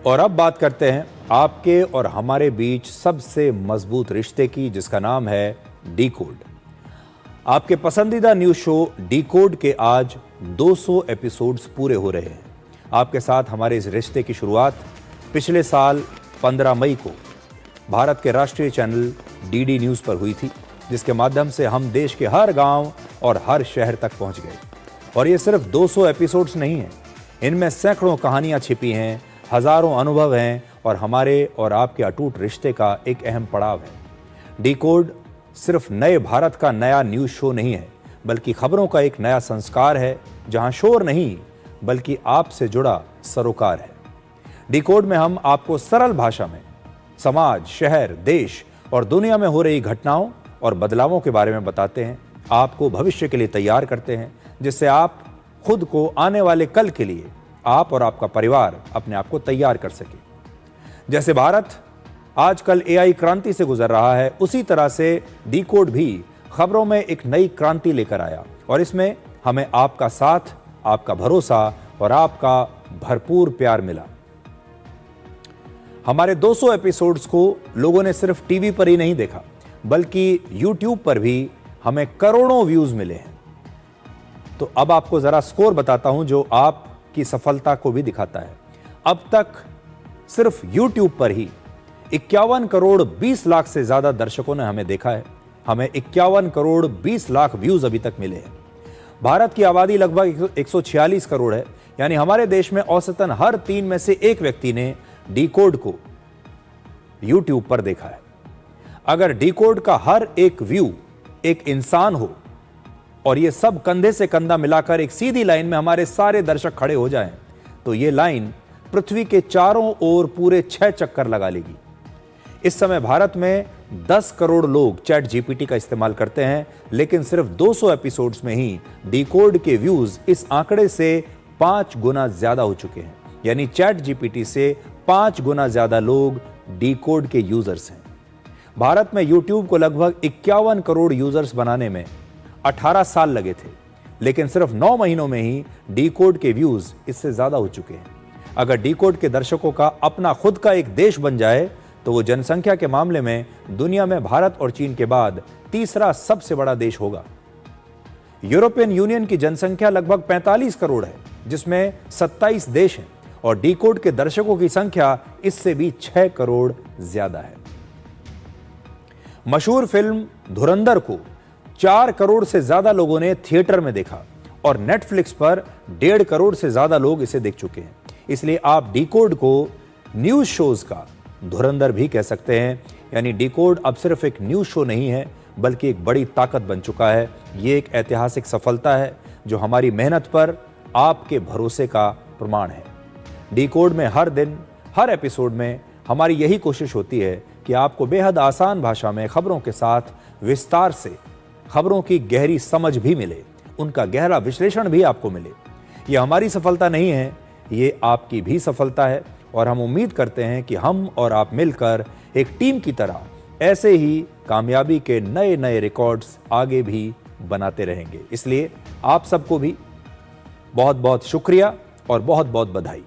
और अब बात करते हैं आपके और हमारे बीच सबसे मजबूत रिश्ते की, जिसका नाम है डिकोड। आपके पसंदीदा न्यूज शो डिकोड के आज 200 एपिसोड्स पूरे हो रहे हैं। आपके साथ हमारे इस रिश्ते की शुरुआत पिछले साल 15 मई को भारत के राष्ट्रीय चैनल डीडी न्यूज़ पर हुई थी, जिसके माध्यम से हम देश के हर गांव और हर शहर तक पहुंच गए। और ये सिर्फ 200 एपिसोड्स नहीं हैं, इनमें सैकड़ों कहानियां छिपी हैं, हजारों अनुभव हैं और हमारे और आपके अटूट रिश्ते का एक अहम पड़ाव है। डिकोड सिर्फ नए भारत का नया न्यूज़ शो नहीं है, बल्कि खबरों का एक नया संस्कार है, जहां शोर नहीं बल्कि आपसे जुड़ा सरोकार है। डिकोड में हम आपको सरल भाषा में समाज, शहर, देश और दुनिया में हो रही घटनाओं और बदलावों के बारे में बताते हैं, आपको भविष्य के लिए तैयार करते हैं, जिससे आप खुद को आने वाले कल के लिए, आप और आपका परिवार अपने आप को तैयार कर सके। जैसे भारत आजकल एआई क्रांति से गुजर रहा है, उसी तरह से डिकोड भी खबरों में एक नई क्रांति लेकर आया और इसमें हमें आपका साथ, आपका भरोसा और आपका भरपूर प्यार मिला। हमारे 200 एपिसोड्स को लोगों ने सिर्फ टीवी पर ही नहीं देखा, बल्कि यूट्यूब पर भी हमें करोड़ों व्यूज मिले हैं। तो अब आपको जरा स्कोर बताता हूं जो आपकी सफलता को भी दिखाता है। अब तक सिर्फ यूट्यूब पर ही 51 करोड़ 20 लाख से ज्यादा दर्शकों ने हमें देखा है। हमें 51 करोड़ 20 लाख व्यूज अभी तक मिले हैं। भारत की आबादी लगभग 146 करोड़ है, यानी हमारे देश में औसतन हर 3 में से 1 व्यक्ति ने डिकोड को यूट्यूब पर देखा है। अगर डिकोड का हर एक व्यू एक इंसान हो और ये सब कंधे से कंधा मिलाकर एक सीधी लाइन में हमारे सारे दर्शक खड़े हो जाएं, तो ये लाइन पृथ्वी के चारों ओर पूरे 6 चक्कर लगा लेगी। इस समय भारत में 10 करोड़ लोग चैट जीपीटी का इस्तेमाल करते हैं, लेकिन सिर्फ 200 एपिसोड्स में ही डिकोड के व्यूज इस आंकड़े से 5 गुना ज्यादा हो चुके हैं। यानी चैट जीपीटी से 5 गुना ज्यादा लोग डिकोड के यूजर्स हैं। भारत में यूट्यूब को लगभग 51 करोड़ यूजर्स बनाने में 18 साल लगे थे, लेकिन सिर्फ 9 महीनों में ही डिकोड के व्यूज इससे ज्यादा हो चुके हैं। अगर डिकोड के दर्शकों का अपना खुद का एक देश बन जाए, तो वो जनसंख्या के मामले में दुनिया में भारत और चीन के बाद तीसरा सबसे बड़ा देश होगा। यूरोपियन यूनियन की जनसंख्या लगभग 45 करोड़ है, जिसमें 27 देश हैं और डिकोड के दर्शकों की संख्या इससे भी 6 करोड़ ज्यादा है। मशहूर फिल्म धुरंधर को 4 करोड़ से ज्यादा लोगों ने थिएटर में देखा और नेटफ्लिक्स पर 1.5 करोड़ से ज्यादा लोग इसे देख चुके हैं। इसलिए आप डिकोड को न्यूज शोज का धुरंधर भी कह सकते हैं। यानी डिकोड अब सिर्फ एक न्यूज शो नहीं है, बल्कि एक बड़ी ताकत बन चुका है। ये एक ऐतिहासिक सफलता है जो हमारी मेहनत पर आपके भरोसे का प्रमाण है। डिकोड में हर दिन, हर एपिसोड में हमारी यही कोशिश होती है कि आपको बेहद आसान भाषा में खबरों के साथ विस्तार से खबरों की गहरी समझ भी मिले, उनका गहरा विश्लेषण भी आपको मिले। ये हमारी सफलता नहीं है, ये आपकी भी सफलता है और हम उम्मीद करते हैं कि हम और आप मिलकर एक टीम की तरह ऐसे ही कामयाबी के नए नए रिकॉर्ड्स आगे भी बनाते रहेंगे। इसलिए आप सबको भी बहुत बहुत शुक्रिया और बहुत बहुत बधाई।